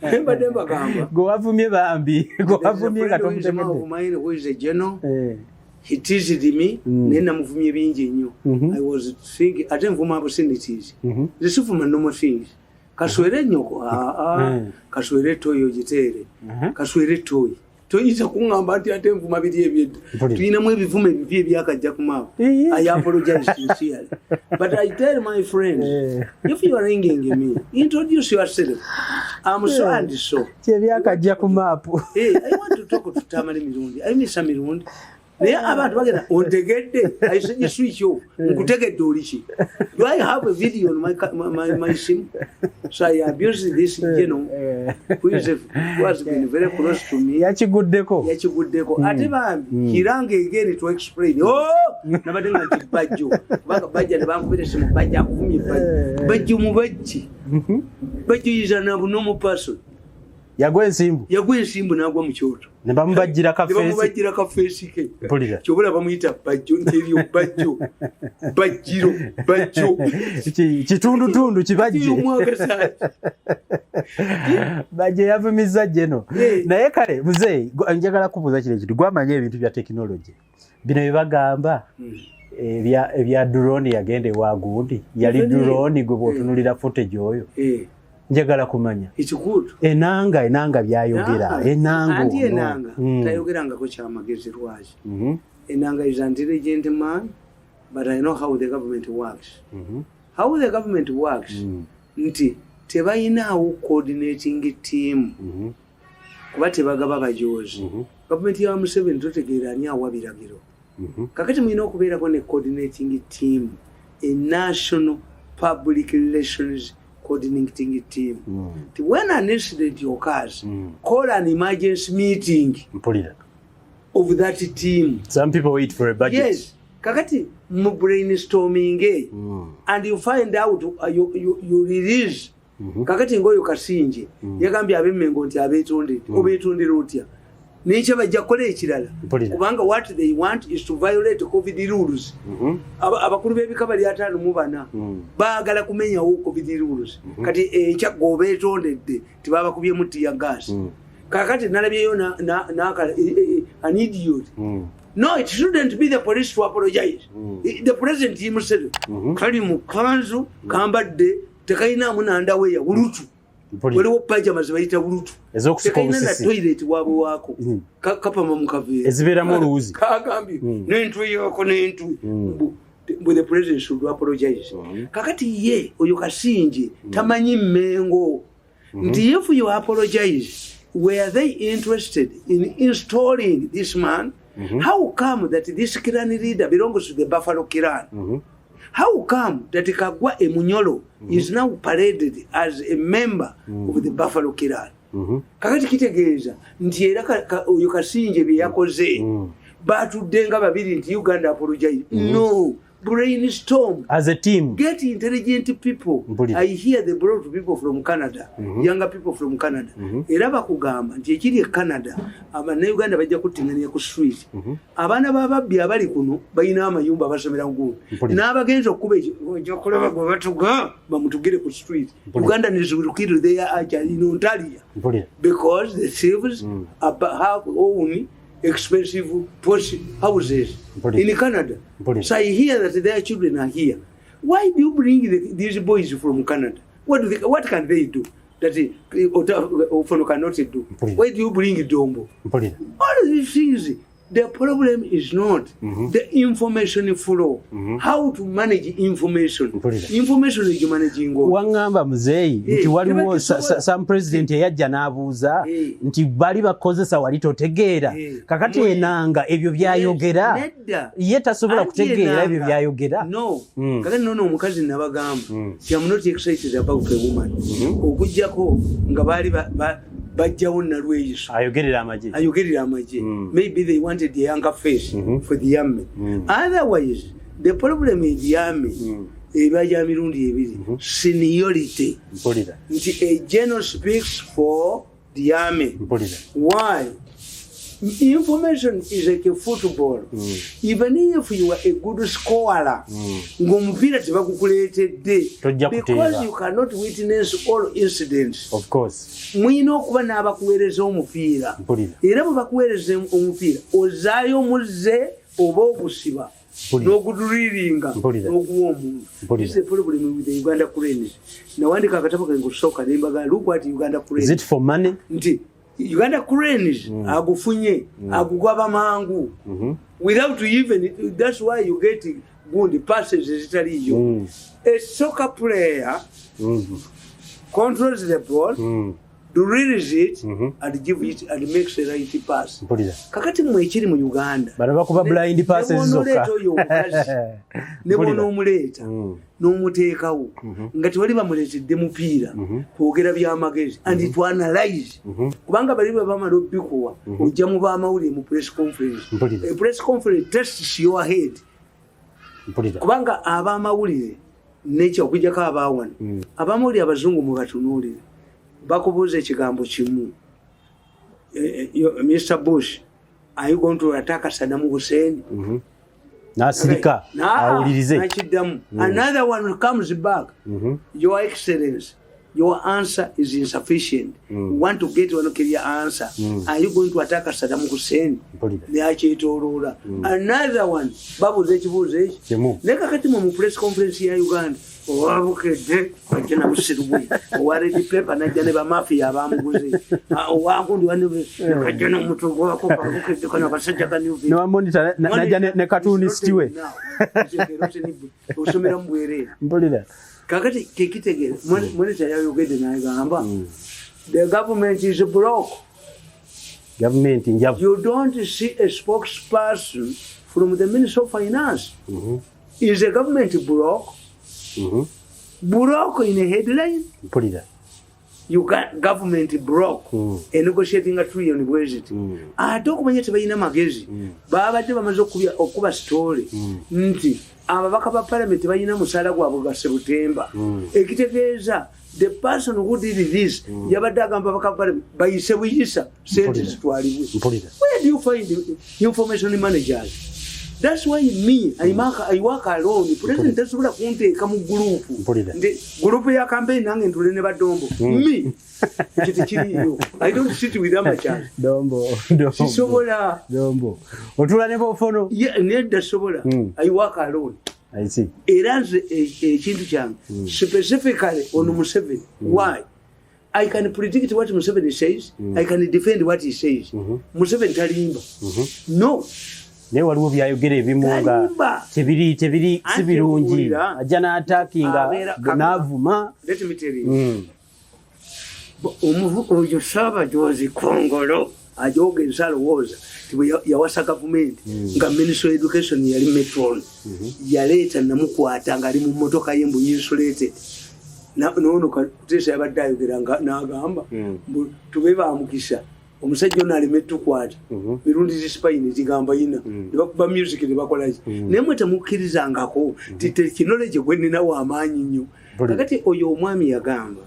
emba demba gamba go wavumye bambi go wavumye gatomtemede mine who is a general he teased me nena muvumye bingi nnyo. I was thinking atemvuma opportunities zisufuma normal things kaswere nyoko kaswere toyo jitere kaswere toyo toyita kungamba nti ate mvuma biri ebyedda tulina mu ebivume bibye byakajja kumaawo. I apologize sincerely but I tell my friends if you are ringing me introduce yourself. I'm so and so byakajja kumaapo. I want to talk to Tamale Mirundi. I miss Mirundi. Naye abantu bagenda ontegedde I say you switch off nkutegedde olishi. Do I have a video on my sim? So I abuse this who has been very close to me. Yachiguddeko ate bambi kiranga again to explain nabadde nga nti bajjo kubanga bajja ne bankubira simu bajja akuvumye bajjo mubajji bajjo is an abnormal person. yagwa ensimbu n'agwa mu kyoto ne bamubajjira kafeesi ke kyobula bamuyita bajjo nteryo bajjiro kitundutundu kibajje bajje yavumiza jeno naye kale muzeeyi njagala kubuuza kino ekintu gwamanya ebintu bya tekinologi bino bye bagamba ebya drone yagenda ewa gundi yali drone gwe bw'otunulira footage oyo njagala kumanya enanga byayogera enanga tayogerangako kyamagezi lwaki enanga is intelligent man but I know how the government works how the government works nti tebayinaawo coordinating team kuba tebagaba bajoozi gavumenti ya Museveni totegeera ani awa biragiro kakati mulina okubeerako ne coordinating team a national public relations coordinating team when an incident occurs call an emergency meeting of that team. Some people wait for a budget. Yes, kakati mu brainstorming and you find out you release kakati ngoyo kasinje yagambye abemengo nti abetonde obetondera otya niche bajja kola ekirala kubanga what they want is to violate covid rules abakulu b'ebika bali 5 baagala kumenya wo covid rules kati ekya gobetondedde tibaba kubye muti ya gas kakati nalabyeyo na an idiot no, it shouldn't be the police to apologize the president himself kali mu kanzu kambadde tekaina munanda we ya bulutu waliwo pajamas bayita bulutu tekaina na toilet wabo wako kapa mamukavira eziberamu oluuzi kagambi n'entu yoko n'entu but the president should apologize kakati ye oyo kasinje tamanyi mengo nti if you apologize were they interested in installing this man how come that this clan leader belongs to the Buffalo clan how come that Kagwa Emunyolo is now paraded as a member of the Buffalo clan kakati kitegeeza nti era oyo kasinje bye yakoze batuddenga babiri nti Uganda apologize no brainstorm as a team, get intelligent people. I hear they brought people from Canada, younger people from Canada. Eraba kugamba nti ekiri Canada abana Uganda bajja kutingania ku street abana bababbi abali kuno bayina amayumba basomera ngulu n'abagenzo okuba ekyo kulaba gwe batuga bamutugire ku street. Uganda is located there in Ontario because the civils have own expensive posh houses in Canada. So I hear that their children are here. Why do you bring these boys from Canada? What can they do that Ofono cannot do? Why do you bring Dombo? All of these things. The problem is not the information flow. How to manage information. Information is managing. Wangamba muzeeyi nti waliwo some president yajja n'abuuza nti bali bakozesa wali totegeera kakati enanga ebyo byayogera ye tasobola kutegeera ebyo byayogera. No. Kakati nono omukazi nabagamba I'm not excited about a woman. Okujjako nga bali bajjawo nalweyiso ayogerera amaje. Maybe they wanted the younger face for the army. Otherwise the problem in the army ebaja mirundi ebiri seniority. Nti a general speaks for the army. Why? Information is like a football. Even if you are a good scorer, ngomupira tebakukuleetedde because you cannot witness all incidents. Of course. Mwino okuba n'abakuweereza omupiira. Era bwe bakuweereza omupiira ozaayo muzze oba ogusiba n'oguduliringa n'oguwa omuntu. This is the problem with the Uganda Cranes. Nawandika akatabo kange ku soccer ne mbaga look what Uganda Cranes. Is it for money? Nti Uganda Cranes agufunye agugwaba mangu without even that's why you get good passes zitaliyo. A soccer player controls the ball, release it and give it and makes the right pass. Kakati mwekiri mu Uganda barabakuba blind passes zoka nebono omuleta n'omuteekawo nga tewali bamuleetedde mupiira kwogera by'amagezi and to analyze kubanga bali bamala obbikuwa ojja mu baamawulire mu press conference. A press conference tests your head kubanga abaamawulire nekyo okujjako abaawana abaamawulire abazungu mu batunuulire bakubuuza ekigambo kimu Mr. Bush, are you going to attack Saddam Hussein? Nasirika awulirize. Another one comes back. Your Excellency, your answer is insufficient. We want to get one clear answer. Are you going to attack Saddam Hussein? Another one, Babu Zechibuze. Neka kati mu press conference ya Uganda. Wabukedde ajana musiruwe. Wari di paper na jane ba mafia abamuguze. Wakundi wani ajana mutu wako babukedde kana basajja kaniuvi. No monitor na jane ne cartoonist we. Usomera mbwere. Mpulira. Kakati kekitegere monitor ya Uganda na gamba. The government is broke. Government njavu. You don't see a spokesperson from the Ministry of Finance. Is the government broke? Broke in a headline? Put it there. You got government broke and negotiating a trillion budget. Talk about it in a magazine. Baba de Mazokuya Okuba story. Nti. Ababaka ba parliament bayina musala gwabwe ga September. Ekitegeeza the person who did this yabadaga mbabaka parliament bayise buyisa sentence twaliwe. Where do you find the information managers? That's why me I work alone. President tasubula kunteeka mu group. Group ya campaign nange ntule ne badombo. Me kiti kiriyo. I don't sit with amateurs. Dombo. Sisobola. Dombo. Otula ne bofono. Yeah, nedda sobola. I work alone. I see. Era ekintu kyange specifically on Museveni. Why? I can predict what Museveni says. I can defend what he says. Museveni talimba. No. Ne waliwo byayogera ebimunga tebiri sibirungi ajana attackinga navuma. Let me tell you. Oyo saba Jozi Kongolo ajoge nsalo woza yawasa government nga Ministry of Education yali metron yaleta namukwata ngali mu motoka yembu insulated no kutesa yabadde ayogera n'agamba tubeba amukisha omusajja ono alimetukwata mirundi zispaini zigamba yina nebakuba music nebakolaje nemwe temukkirizangako ti technology gwe nina w'amaanyi nnyo kakati oyo omwami yagamba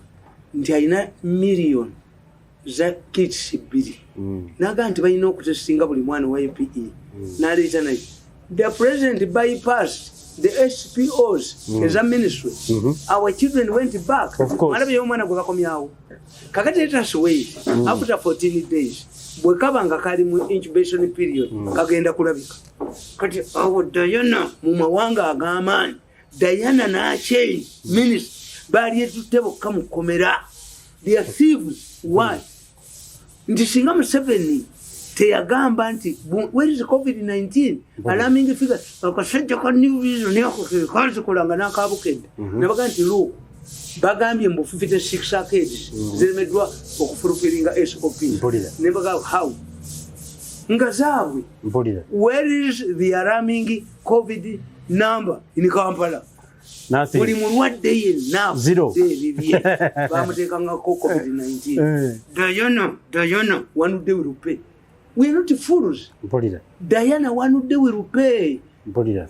nti alina million za kits 2 naga nti balina okutestinga buli mwana wa APE n'aleeta naye the president bypassed the SPOs as a ministry. Our children went back. Of course. Malabi yomwana gwe bakomyawo. Kakati let us wait. After 14 days. Bwe kabanga kali mu incubation period. Kagenda kulabika. Kati awo Diana mu mawanga agamaanyi. Diana n'akyei ministry. Bali etutebo kamukomera. They are thieves. Why? Nti singa Museveni teyagamba nti where is COVID-19 alarming figure akasajja ka new vision yako kazi kulanga nakabukende nabaga nti lo bagambye mbu 56 arcades ziremedwa okufulupiringa SOP nebaga how ngazawe where is the alarming COVID number in Kampala? Uli mulwadde yenna zero bamuteekanga ko COVID-19 Diana wanudde wirupe. We are not fools. Diana wanudde wirupe.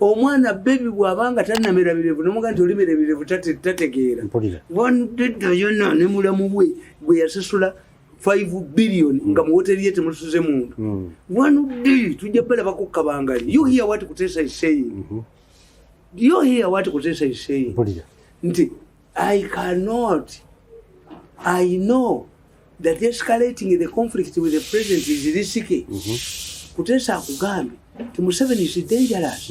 Omwana baby bwabanga tanamera birevu nomuga nti olimera birevu tategeera wanudde Diana ne mulamu bwe yasasula 5 billion nga mu hoteli yete musuze muntu wanudde tujja balaba ko kabangali. You hear what Kutesa is saying. You hear what Kutesa is saying. Nti I know that escalating the conflict with the president is risky. Kutesa akugambi to Museveni is dangerous.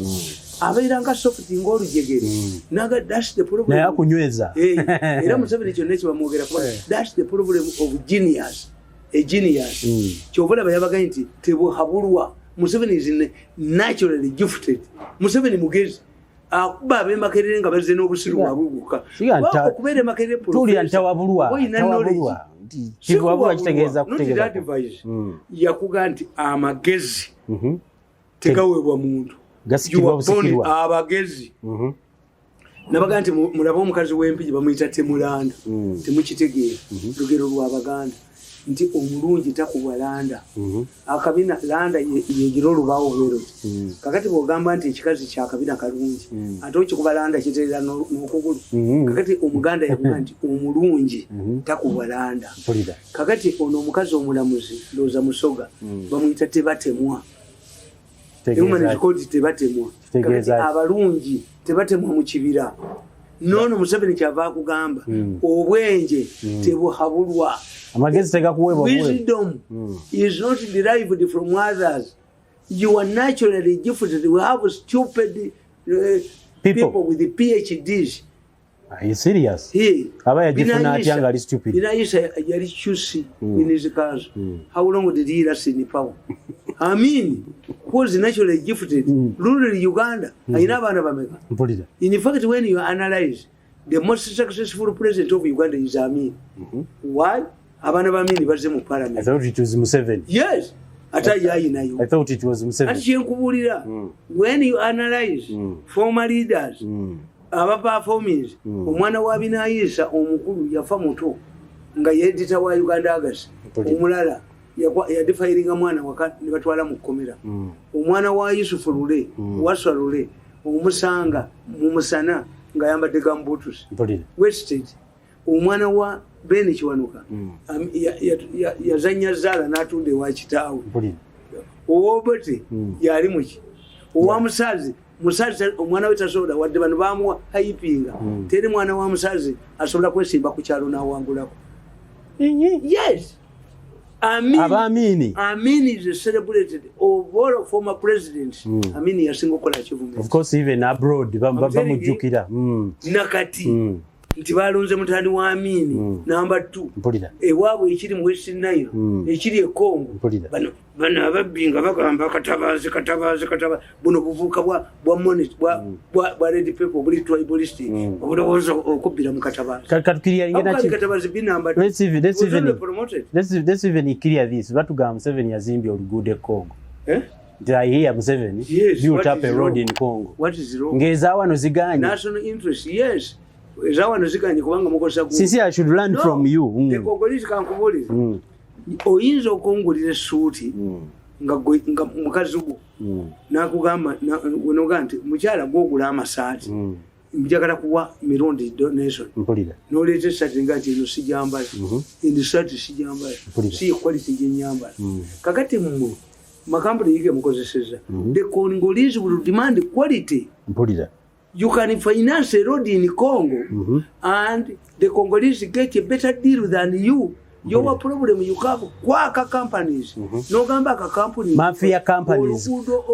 Abairanga soft ngolu jegere. Naga that's the problem. Na yakunyweza. Era Museveni kyonnechi bamwogera kwa that's the problem of genius. A genius. Chobola bayabaga nti tebo habulwa. Museveni is naturally gifted. Museveni mugezi. Akuba abemakerere nga bazze n'obusiru bwabubuka. Okubere makerere professor. Tuli antawabulwa. Kiwabulwa kitegeeza kutegeeza. Yakuga nti amagezi tegaweebwa muntu. Gasikibwa busikirwa. Abagezi. nabaga nti mulaba omukazi w'empigi bamuyita temulanda temukitegeera lugero lw'Abaganda nti omulungi takubwa landa akabina landa yegira olubaawo bweroti kakati bw'ogamba nti ekikazi kyakabina kalungi ate okikuba landa kiteera n'okugulu kakati omuganda yavuga nti omulungi takubwa landa kakati ono omukazi omulamuzi ndowooza Musoga bamuyita tebatemwa tebatemwa kakati abalungi tebatemwa mu kibira nono Museveni kyava akugamba obwenje tebuhabulwa amagezi tegakuwebwa wisdom is not derived from others. You are naturally gifted. We have stupid people with the PhDs. Are you serious? Aba yajifuna atya nga ali stupid. Inaisha yali chusi in his cars. How long did he last in power? I mean, who is naturally gifted? Rural Uganda. Aina bana bameka. In fact, when you analyze, the most successful president of Uganda is Amin. Why? Abana bamini baze mu parliament. I thought it was Museveni. Yes. Ata yayi nayo. I thought it was Museveni. Ati chenkubulira. When you analyze former leaders, aba performance, omwana wa Binayisa omukulu yafa muto nga yedita wa Uganda Agas. Omulala yadifiringa mwana wakati ne batwala mu komera. Omwana wa Yusuf Lule, Waswa Lule, omusanga mu musana nga yambadde gambutus. West State. Omwana wa Beni Kiwanuka yazanya zala natunde wa kitaawe owobote yali muki owa musazi omwana we tasobola wadde bano bamuwa hayipinga teri mwana wa musazi asobola kwesimba ku kyalo n'awangulako. Yes. Amin is celebrated of all former presidents. Amin yasinga okola achievement. Of course, even abroad bamujjukira nakati nti balunze mutani wa Amini number 2 ewaabwe ekiri mu West Nile ekiri e Congo bano ababbinga bagamba katabazi buno buvuka bwa money bwa red people buli tribalist obudoboza okubbira mu katabazi katabazi binamba. Let's even clear this. Batugamba Museveni yazimbye oluguudo e Congo. Did I hear Museveni built up a road in Congo? What is wrong? Ngeza wano ziganye national interest. Yes. Zawano zikanye kubanga mukosa ku. Sisi, I should learn from you. The Congolese kankubulira. Oyinza okungulira suuti nga mukazi gwo nakugamba wenoga nti mukyala gwogula amasaati njagala kuwa mirundi donation noleeta essati nga nti eno sijambala eno sati sijambala si quality gyenyambala kakati mmwe makampuni yige mukozeseza the Congolese will demand quality. You can finance a road in Congo and the Congolese get a better deal than you. Your problem you have Quaka companies. No gamba company. Mafia companies.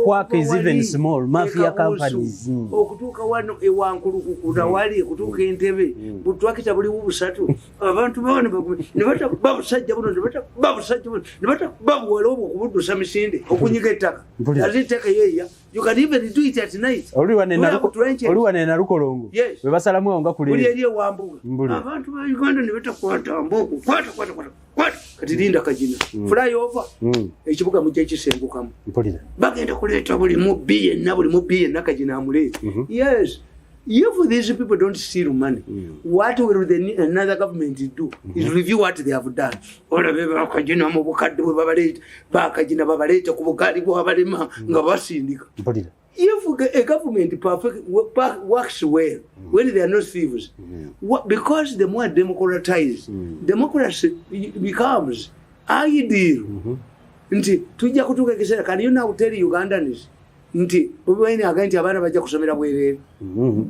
Quaka is even small. Mafia companies. Okutuka wano ewankulu kudawali kutuka Entebbe. Butwakita buli busatu. Abantu bawone nebata babu sajja buno nebata babu sajja buno nebata babu walobo kubudusa misinde okunyiga ettaka. Aziteka yeya. You can even do it at night. Oliwane na lukolongo. We basalamu nga kule. Buli eriye wambuga. Abantu ba Uganda nebata kwata mboku. Kwata. Kati linda kajina. Fly over. Ekibuga mujja kisembukamu. Bagenda kuleeta buli mu biye nakajina amulete. Yes. If these people don't steal money, what will another government do? Is review what they have done. Ola beba akajina mu bukadde bwe babaleta, bakajina babaleta ku bugali bwo abalema nga basindika. If a government works well, when they are not thieves, because the more democratized, democracy becomes ideal. Nti tujja kutuka kisera, can you now tell Ugandans nti Bobi Wine aganti abana bajja kusomera bwerere?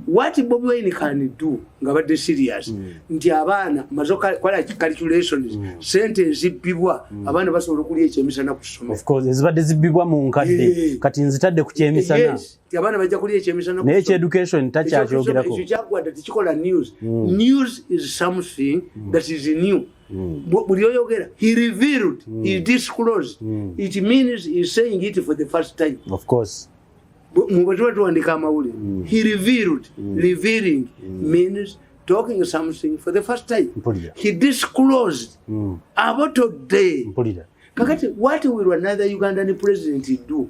What Bobi Wine can do nga badde serious nti abana mazoka kwala calculations sentence bibwa abana basobola okulya ekyemisana kusoma. Of course ezibadde zibibwa mu nkadde kati nzitadde ku kyemisana. Yes, abana bajja kulya ekyemisana kusoma. Naye education takyakyogerako. Ekyo kyagwadde tekikola news. News is something that is new. Buli oyogera he revealed, he disclosed. It means he's saying it for the first time. Of course. Mubatwandika amawulire. He revealed. Revealing means talking something for the first time. He disclosed about a day. Kakati, what will another Ugandan president do?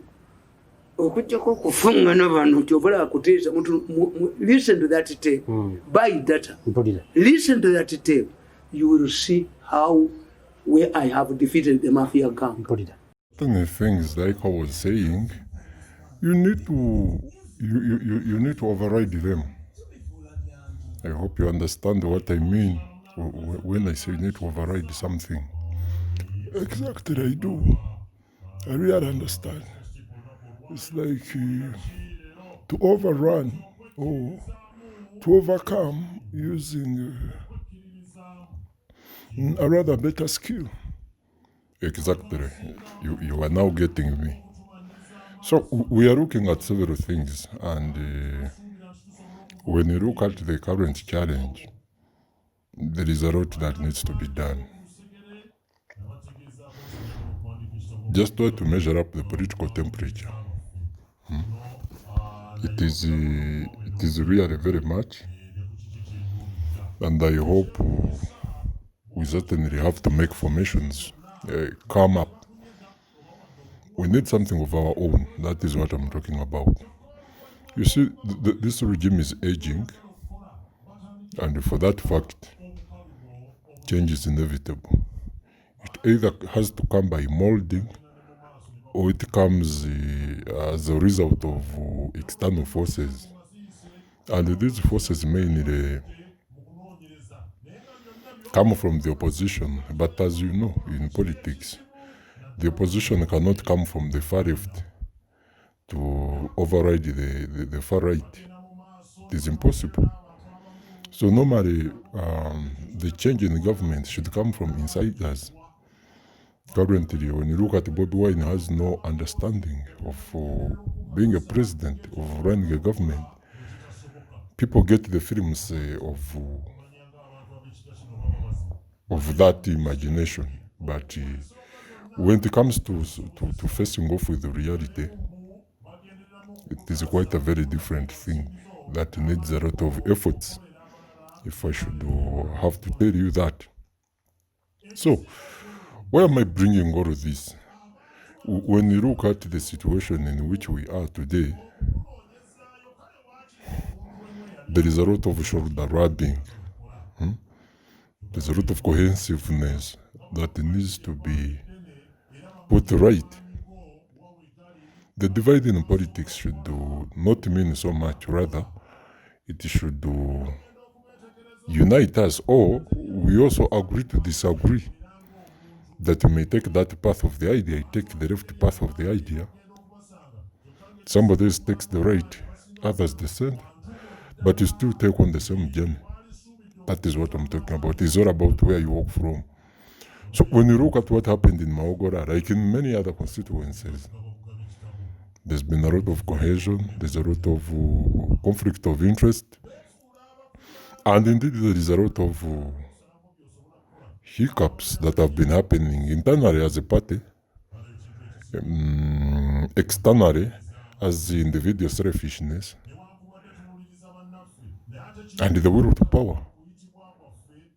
okujjako okufuŋŋana bano kyobala akuteesa listen to that tape. Buy data. Listen to that tape. You will see how where I have defeated the mafia gang. The things like I was saying, you need to override them. I hope you understand what I mean when I say you need to override something. Exactly, I do. I really understand. It's like to overrun or to overcome using a rather better skill. Exactly. You are now getting me. So we are looking at several things, and when you look at the current challenge, there is a lot that needs to be done. Just try to measure up the political temperature. It is really very much, and I hope we certainly have to make formations come up. We need something of our own. That is what I'm talking about. You see, this regime is aging, and for that fact, change is inevitable. It either has to come by molding, or it comes as a result of external forces. And these forces mainly come from the opposition. But as you know, in politics, the opposition cannot come from the far left to override the far right. It is impossible. So normally, the change in the government should come from inside us. Currently, when you look at Bobi Wine, has no understanding of being a president, of running a government. People get the films of that imagination, but when it comes to facing off with the reality, it is quite a very different thing that needs a lot of efforts, if I should have to tell you that. So, why am I bringing all of this? When you look at the situation in which we are today, there is a lot of shoulder rubbing. There's a lot of cohesiveness that needs to be put right. The divide in politics should not mean so much, rather, it should unite us, or we also agree to disagree. That you may take that path of the idea, I take the left path of the idea. Somebody else takes the right, others the center, but you still take on the same journey. That is what I'm talking about. It's all about where you walk from. So when you look at what happened in Maogora, like in many other constituencies, there's been a lot of cohesion, there's a lot of conflict of interest, and indeed there is a lot of hiccups that have been happening internally as a party, externally as the individual selfishness, and the will to power,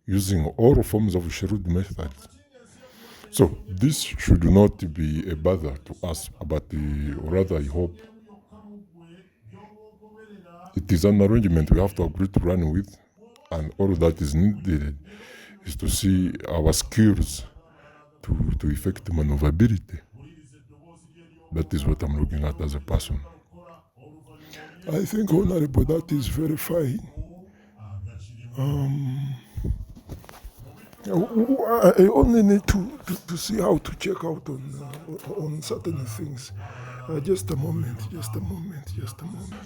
using all forms of shrewd methods. So this should not be a bother to us, but rather I hope it is an arrangement we have to agree to run with, and all that is needed is to see our skills to effect maneuverability. That is what I'm looking at as a person. I think, Honorable, that is very fine. I only need to see how to check out on certain things. Just a moment.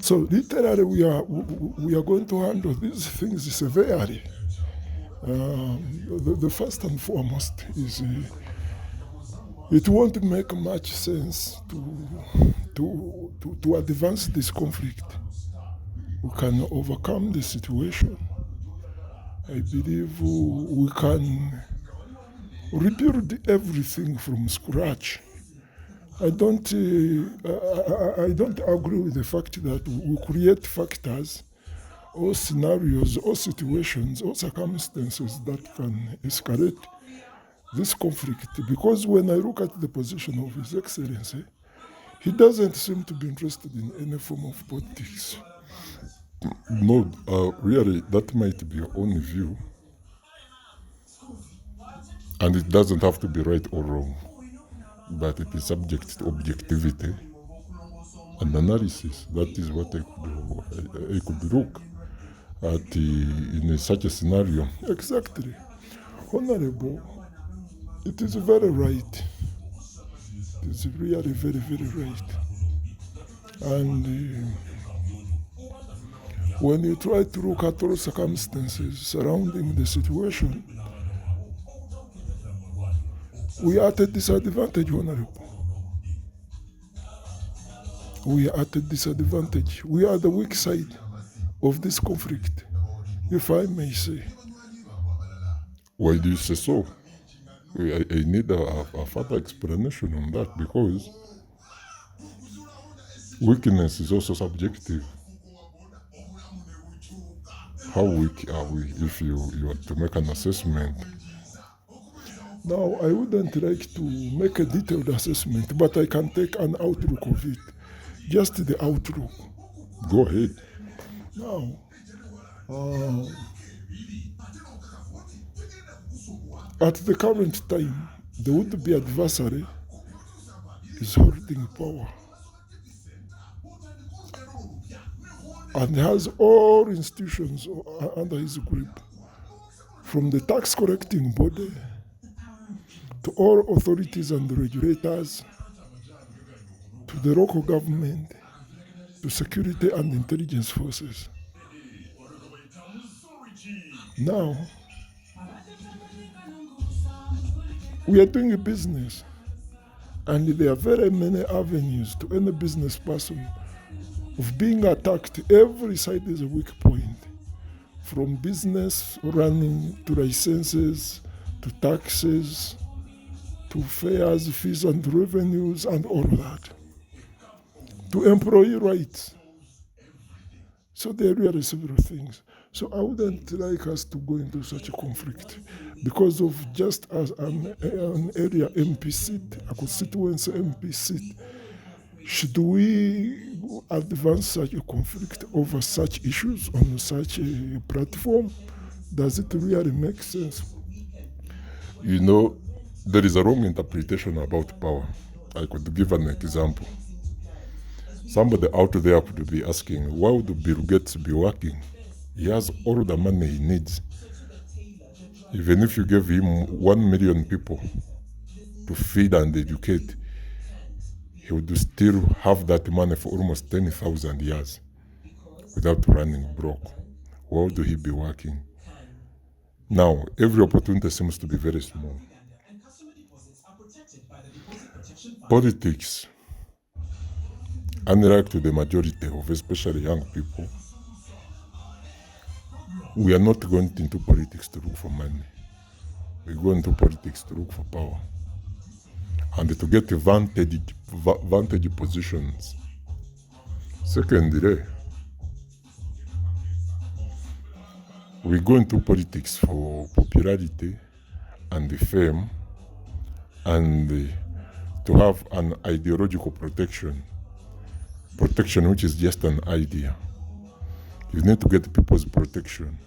So literally we are going to handle these things severely. The first and foremost is it won't make much sense to advance this conflict. We can overcome the situation. I believe we can rebuild everything from scratch. I don't agree with the fact that we create factors or scenarios or situations or circumstances that can escalate this conflict. Because when I look at the position of His Excellency, He doesn't seem to be interested in any form of politics. No, really, that might be your own view. And it doesn't have to be right or wrong, but it is subject to objectivity and analysis. That is what I could look at in such a scenario. Exactly. Honorable, it is very right. It is really very, very right. And when you try to look at all circumstances surrounding the situation, we are at a disadvantage, Honorable. We are at a disadvantage. We are the weak side of this conflict, if I may say. Why do you say so? I need a further explanation on that, because weakness is also subjective. How weak are we if you are to make an assessment? Now, I wouldn't like to make a detailed assessment, but I can take an outlook of it. Just the outlook. Go ahead. Now, at the current time, the would-be adversary is holding power and has all institutions under his grip, from the tax collecting body to all authorities and regulators, to the local government, to security and intelligence forces. Now, we are doing a business, and there are very many avenues to any business person of being attacked. Every side is a weak point, from business running to licenses, to taxes, to fares, fees and revenues, and all that, to employee rights. So there are really several things. So I wouldn't like us to go into such a conflict because of just as an area MP seat, a constituency MP seat. Should we advance such a conflict over such issues on such a platform? Does it really make sense? You know, there is a wrong interpretation about power. I could give an example. Somebody out there could be asking, why would Bill Gates be working? He has all the money he needs. Even if you gave him 1 million people to feed and educate, he would still have that money for almost 10,000 years without running broke. Why would he be working? Now, every opportunity seems to be very small. Politics, unlike to the majority of especially young people, we are not going into politics to look for money. We go into politics to look for power and to get vantage positions. Secondly, we go into politics for popularity and fame and to have an ideological protection which is just an idea. You need to get people's protection,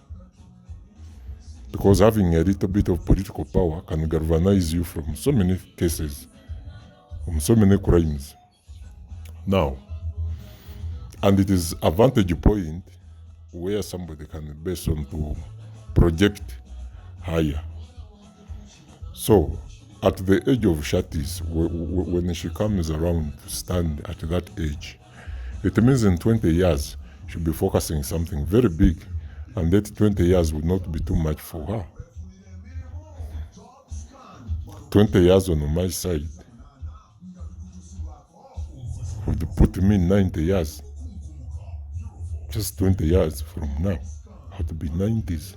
because having a little bit of political power can galvanize you from so many cases, from so many crimes. Now, and it is a vantage point where somebody can base on to project higher. So, at the age of Shatis, when she comes around to stand at that age, it means in 20 years, she'll be focusing something very big, and that 20 years would not be too much for her. 20 years on my side would put me 90 years. Just 20 years from now, I would be 90s.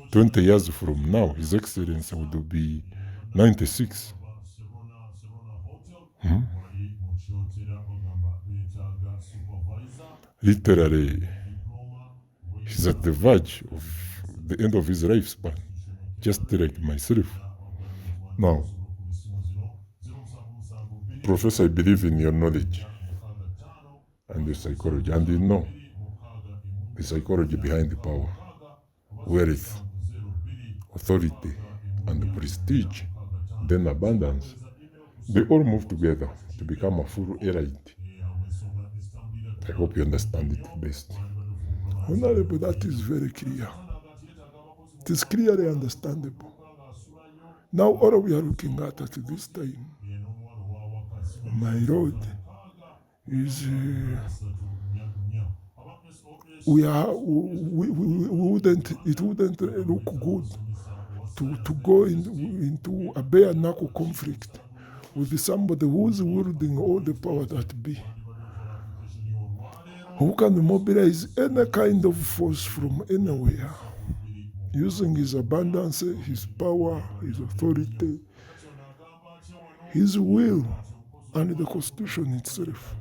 20 years from now, His Excellency would be 96. Literally, he's at the verge of the end of his lifespan, just like myself. Now, Professor, I believe in your knowledge and the psychology, and you know the psychology behind the power, wealth, authority, and the prestige, then abundance. They all move together to become a full elite. I hope you understand it best. Honorable, that is very clear. It is clearly understandable. Now all we are looking at this time, my lord, is we wouldn't look good to go into a bare knuckle conflict with somebody who's wielding all the power that be, who can mobilize any kind of force from anywhere, using his abundance, his power, his authority, his will, and the Constitution itself.